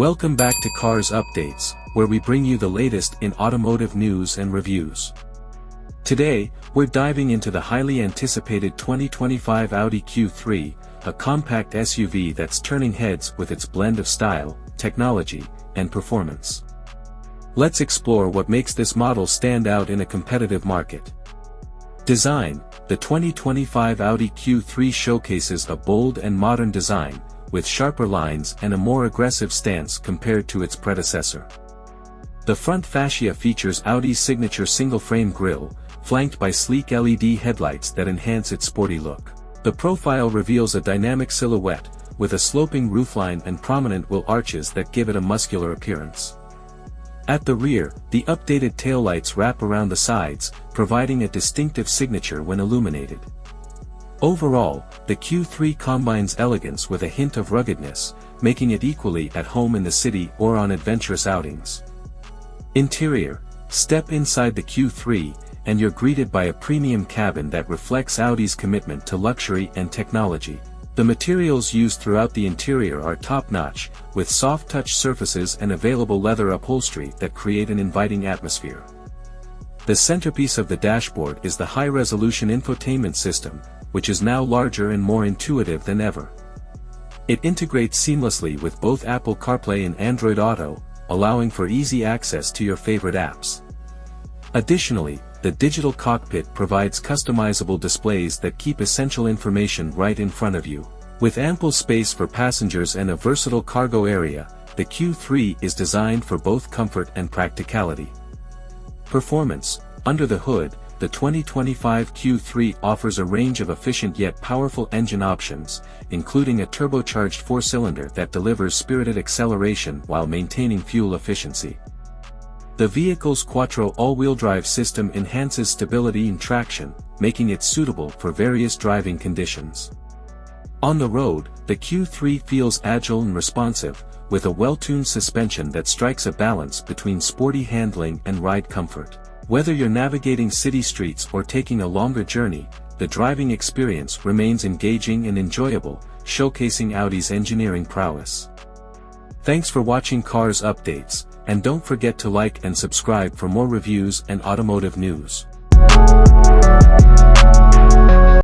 Welcome back to Cars Updates, where we bring you the latest in automotive news and reviews. Today, we're diving into the highly anticipated 2025 Audi Q3, a compact SUV that's turning heads with its blend of style, technology, and performance. Let's explore what makes this model stand out in a competitive market. Design: the 2025 Audi Q3 showcases a bold and modern design, with sharper lines and a more aggressive stance compared to its predecessor. The front fascia features Audi's signature single-frame grille, flanked by sleek LED headlights that enhance its sporty look. The profile reveals a dynamic silhouette, with a sloping roofline and prominent wheel arches that give it a muscular appearance. At the rear, the updated taillights wrap around the sides, providing a distinctive signature when illuminated. Overall, the Q3 combines elegance with a hint of ruggedness, making it equally at home in the city or on adventurous outings. Interior: step inside the Q3, and you're greeted by a premium cabin that reflects Audi's commitment to luxury and technology. The materials used throughout the interior are top-notch, with soft-touch surfaces and available leather upholstery that create an inviting atmosphere. The centerpiece of the dashboard is the high-resolution infotainment system, which is now larger and more intuitive than ever. It integrates seamlessly with both Apple CarPlay and Android Auto, allowing for easy access to your favorite apps. Additionally, the digital cockpit provides customizable displays that keep essential information right in front of you. With ample space for passengers and a versatile cargo area, the Q3 is designed for both comfort and practicality. Performance: under the hood, the 2025 Q3 offers a range of efficient yet powerful engine options, including a turbocharged four-cylinder that delivers spirited acceleration while maintaining fuel efficiency. The vehicle's Quattro all-wheel drive system enhances stability and traction, making it suitable for various driving conditions. On the road, the Q3 feels agile and responsive, with a well-tuned suspension that strikes a balance between sporty handling and ride comfort. Whether you're navigating city streets or taking a longer journey, the driving experience remains engaging and enjoyable, showcasing Audi's engineering prowess. Thanks for watching Cars Updates, and don't forget to like and subscribe for more reviews and automotive news.